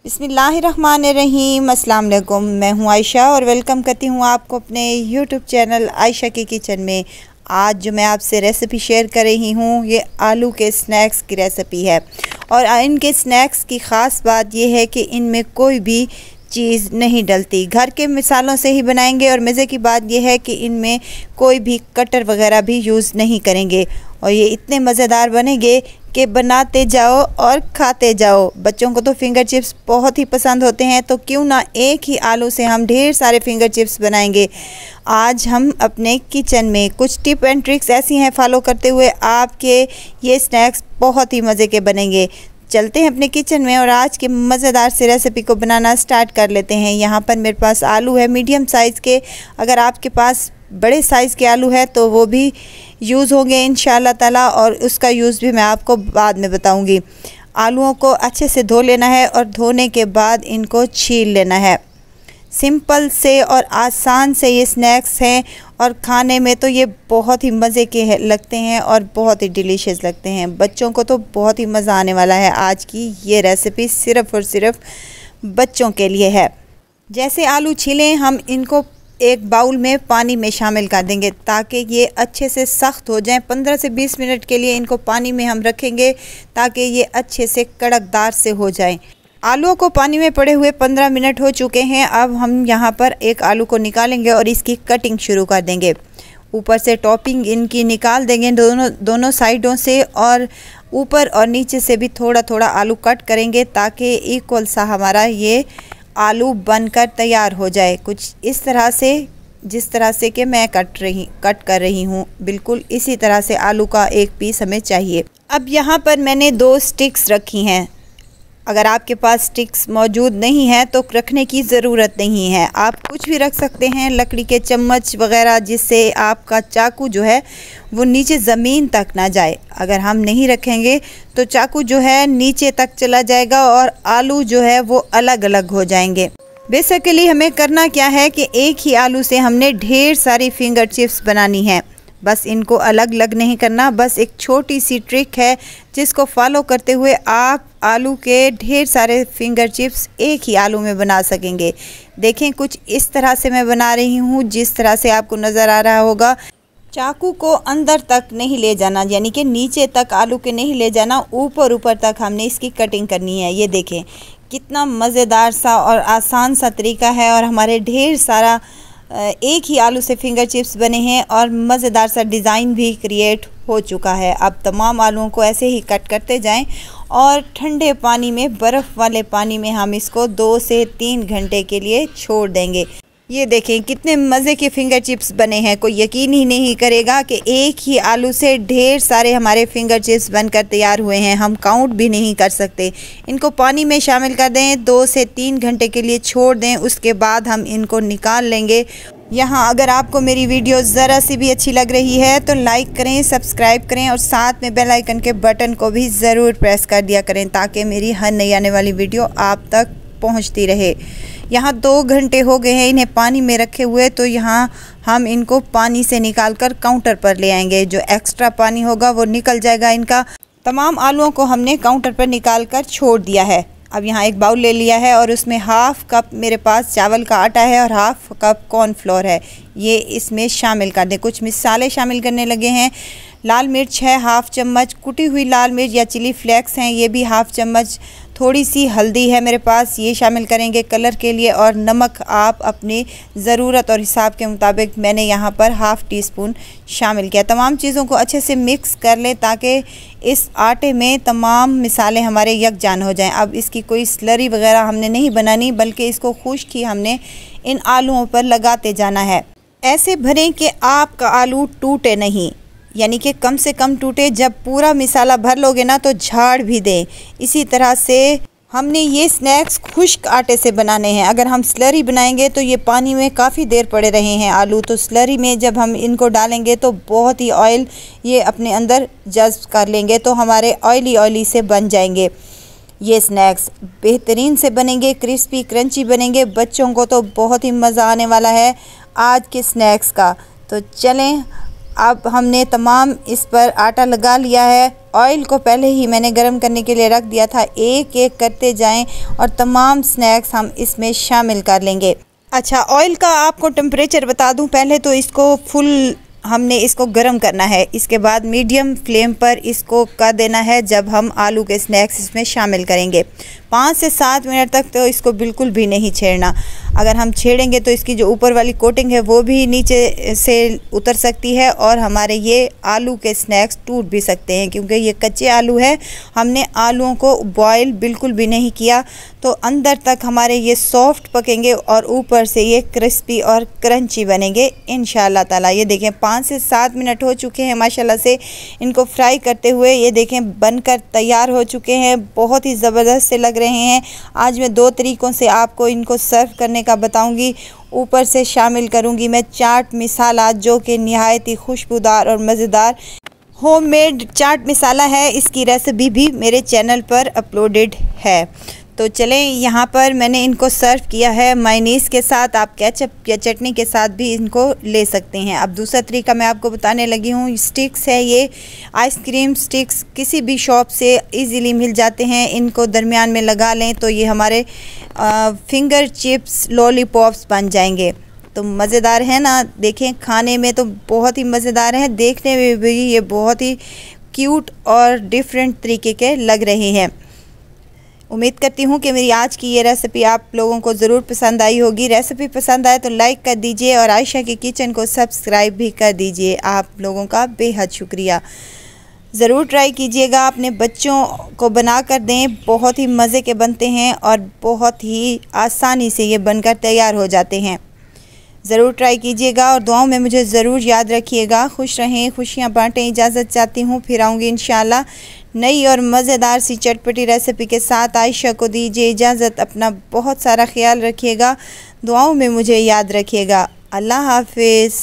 बिस्मिल्लाहिर्रहमानिर्रहीम। अस्सलाम वालेकुम। मैं हूं आयशा और वेलकम करती हूं आपको अपने यूट्यूब चैनल आयशा के किचन में। आज जो मैं आपसे रेसिपी शेयर कर रही हूं ये आलू के स्नैक्स की रेसिपी है। और इनके स्नैक्स की ख़ास बात यह है कि इनमें कोई भी चीज़ नहीं डलती, घर के मिसालों से ही बनाएंगे। और मज़े की बात यह है कि इनमें कोई भी कटर वगैरह भी यूज़ नहीं करेंगे और ये इतने मज़ेदार बनेंगे कि बनाते जाओ और खाते जाओ। बच्चों को तो फिंगर चिप्स बहुत ही पसंद होते हैं, तो क्यों ना एक ही आलू से हम ढेर सारे फिंगर चिप्स बनाएंगे। आज हम अपने किचन में कुछ टिप एंड ट्रिक्स ऐसी हैं फॉलो करते हुए आपके ये स्नैक्स बहुत ही मज़े के बनेंगे। चलते हैं अपने किचन में और आज के मज़ेदार से रेसिपी को बनाना स्टार्ट कर लेते हैं। यहाँ पर मेरे पास आलू है मीडियम साइज़ के। अगर आपके पास बड़े साइज़ के आलू है तो वो भी यूज़ होंगे इंशाअल्लाह ताला, और उसका यूज़ भी मैं आपको बाद में बताऊंगी। आलूओं को अच्छे से धो लेना है और धोने के बाद इनको छील लेना है। सिंपल से और आसान से ये स्नैक्स हैं और खाने में तो ये बहुत ही मज़े के लगते हैं और बहुत ही डिलीशियस लगते हैं। बच्चों को तो बहुत ही मज़ा आने वाला है। आज की ये रेसिपी सिर्फ़ और सिर्फ बच्चों के लिए है। जैसे आलू छीलें हम इनको एक बाउल में पानी में शामिल कर देंगे ताकि ये अच्छे से सख्त हो जाएं। 15 से 20 मिनट के लिए इनको पानी में हम रखेंगे ताकि ये अच्छे से कड़कदार से हो जाएं। आलूओं को पानी में पड़े हुए 15 मिनट हो चुके हैं। अब हम यहाँ पर एक आलू को निकालेंगे और इसकी कटिंग शुरू कर देंगे। ऊपर से टॉपिंग इनकी निकाल देंगे दोनों साइडों से, और ऊपर और नीचे से भी थोड़ा थोड़ा आलू कट करेंगे ताकि इक्वल सा हमारा ये आलू बनकर तैयार हो जाए। कुछ इस तरह से, जिस तरह से कि मैं कट कर रही हूँ, बिल्कुल इसी तरह से आलू का एक पीस हमें चाहिए। अब यहाँ पर मैंने 2 स्टिक्स रखी हैं। अगर आपके पास स्टिक्स मौजूद नहीं है तो रखने की ज़रूरत नहीं है, आप कुछ भी रख सकते हैं, लकड़ी के चम्मच वगैरह, जिससे आपका चाकू जो है वो नीचे ज़मीन तक ना जाए। अगर हम नहीं रखेंगे तो चाकू जो है नीचे तक चला जाएगा और आलू जो है वो अलग अलग हो जाएंगे। बेसिकली हमें करना क्या है कि एक ही आलू से हमने ढेर सारी फिंगर चिप्स बनानी है। बस इनको अलग अलग नहीं करना, बस एक छोटी सी ट्रिक है जिसको फॉलो करते हुए आप आलू के ढेर सारे फिंगर चिप्स एक ही आलू में बना सकेंगे। देखें कुछ इस तरह से मैं बना रही हूँ, जिस तरह से आपको नज़र आ रहा होगा। चाकू को अंदर तक नहीं ले जाना, यानी कि नीचे तक आलू के नहीं ले जाना, ऊपर तक हमने इसकी कटिंग करनी है। ये देखें कितना मज़ेदार सा और आसान सा तरीका है, और हमारे ढेर सारा एक ही आलू से फिंगर चिप्स बने हैं और मज़ेदार सा डिज़ाइन भी क्रिएट हो चुका है। अब तमाम आलूओं को ऐसे ही कट करते जाएं और ठंडे पानी में, बर्फ़ वाले पानी में हम इसको 2 से 3 घंटे के लिए छोड़ देंगे। ये देखें कितने मज़े के फिंगर चिप्स बने हैं। कोई यकीन ही नहीं करेगा कि एक ही आलू से ढेर सारे हमारे फिंगर चिप्स बनकर तैयार हुए हैं। हम काउंट भी नहीं कर सकते। इनको पानी में शामिल कर दें, 2 से 3 घंटे के लिए छोड़ दें, उसके बाद हम इनको निकाल लेंगे। यहाँ अगर आपको मेरी वीडियो ज़रा सी भी अच्छी लग रही है तो लाइक करें, सब्सक्राइब करें और साथ में बेल आइकन के बटन को भी ज़रूर प्रेस कर दिया करें ताकि मेरी हर नई आने वाली वीडियो आप तक पहुँचती रहे। यहाँ 2 घंटे हो गए हैं इन्हें पानी में रखे हुए, तो यहाँ हम इनको पानी से निकालकर काउंटर पर ले आएंगे। जो एक्स्ट्रा पानी होगा वो निकल जाएगा इनका। तमाम आलूओं को हमने काउंटर पर निकाल कर छोड़ दिया है। अब यहाँ एक बाउल ले लिया है और उसमें हाफ़ कप मेरे पास चावल का आटा है और हाफ़ कप कॉर्नफ्लोर है। ये इसमें शामिल कर दें। कुछ मिसाले शामिल करने लगे हैं। लाल मिर्च है हाफ़ चम्मच, कुटी हुई लाल मिर्च या चिली फ्लेक्स हैं, ये भी हाफ़ चम्मच। थोड़ी सी हल्दी है मेरे पास, ये शामिल करेंगे कलर के लिए। और नमक आप अपनी ज़रूरत और हिसाब के मुताबिक, मैंने यहाँ पर हाफ़ टी स्पून शामिल किया। तमाम चीज़ों को अच्छे से मिक्स कर लें ताकि इस आटे में तमाम मिसाले हमारे यकजान हो जाएं। अब इसकी कोई स्लरी वगैरह हमने नहीं बनानी, बल्कि इसको खुश्क ही हमने इन आलूओं पर लगाते जाना है। ऐसे भरें कि आपका आलू टूटे नहीं, यानी कि कम से कम टूटे। जब पूरा मिसाला भर लोगे ना तो झाड़ भी दें। इसी तरह से हमने ये स्नैक्स खुश्क आटे से बनाने हैं। अगर हम स्लरी बनाएंगे तो ये पानी में काफ़ी देर पड़े रहे हैं आलू, तो स्लरी में जब हम इनको डालेंगे तो बहुत ही ऑयल ये अपने अंदर जज्ब कर लेंगे, तो हमारे ऑयली से बन जाएंगे। ये स्नैक्स बेहतरीन से बनेंगे, क्रिस्पी क्रंची बनेंगे। बच्चों को तो बहुत ही मज़ा आने वाला है आज के स्नैक्स का। तो चलें अब हमने तमाम इस पर आटा लगा लिया है। ऑयल को पहले ही मैंने गरम करने के लिए रख दिया था। एक एक करते जाएं और तमाम स्नैक्स हम इसमें शामिल कर लेंगे। अच्छा, ऑयल का आपको टेम्परेचर बता दूं, पहले तो इसको फुल हमने इसको गरम करना है, इसके बाद मीडियम फ्लेम पर इसको कर देना है। जब हम आलू के स्नैक्स इसमें शामिल करेंगे 5 से 7 मिनट तक तो इसको बिल्कुल भी नहीं छेड़ना। अगर हम छेड़ेंगे तो इसकी जो ऊपर वाली कोटिंग है वो भी नीचे से उतर सकती है और हमारे ये आलू के स्नैक्स टूट भी सकते हैं, क्योंकि ये कच्चे आलू है। हमने आलूओं को बॉयल बिल्कुल भी नहीं किया, तो अंदर तक हमारे ये सॉफ्ट पकेंगे और ऊपर से ये क्रिस्पी और क्रंची बनेंगे इंशाल्लाह ताला। ये देखें 5 से 7 मिनट हो चुके हैं माशाल्लाह से इनको फ्राई करते हुए। ये देखें बनकर तैयार हो चुके हैं, बहुत ही ज़बरदस्त से लग रहे हैं। आज मैं 2 तरीक़ों से आपको इनको सर्व करने का बताऊंगी। ऊपर से शामिल करूंगी मैं चाट मसाला, जो कि निहायत ही खुशबूदार और मज़ेदार होममेड चाट मसाला है। इसकी रेसिपी भी मेरे चैनल पर अपलोडेड है। तो चलें, यहाँ पर मैंने इनको सर्व किया है मायोनीज़ के साथ। आप केचप या चटनी के साथ भी इनको ले सकते हैं। अब दूसरा तरीका मैं आपको बताने लगी हूँ। स्टिक्स है, ये आइसक्रीम स्टिक्स किसी भी शॉप से इजीली मिल जाते हैं। इनको दरमियान में लगा लें तो ये हमारे फिंगर चिप्स लॉलीपॉप्स बन जाएंगे। तो मज़ेदार है ना, देखें खाने में तो बहुत ही मज़ेदार है, देखने में भी ये बहुत ही क्यूट और डिफरेंट तरीके के लग रहे हैं। उम्मीद करती हूँ कि मेरी आज की ये रेसिपी आप लोगों को ज़रूर पसंद आई होगी। रेसिपी पसंद आए तो लाइक कर दीजिए और आयशा की किचन को सब्सक्राइब भी कर दीजिए। आप लोगों का बेहद शुक्रिया। ज़रूर ट्राई कीजिएगा, अपने बच्चों को बना कर दें। बहुत ही मज़े के बनते हैं और बहुत ही आसानी से ये बनकर तैयार हो जाते हैं। ज़रूर ट्राई कीजिएगा और दुआओं में मुझे ज़रूर याद रखिएगा। खुश रहें, खुशियाँ बांटें। इजाज़त चाहती हूँ, फिर आऊँगी इंशाल्लाह नई और मज़ेदार सी चटपटी रेसिपी के साथ। आयशा को दीजिए इजाज़त। अपना बहुत सारा ख्याल रखिएगा, दुआओं में मुझे याद रखिएगा। अल्लाह हाफिज़।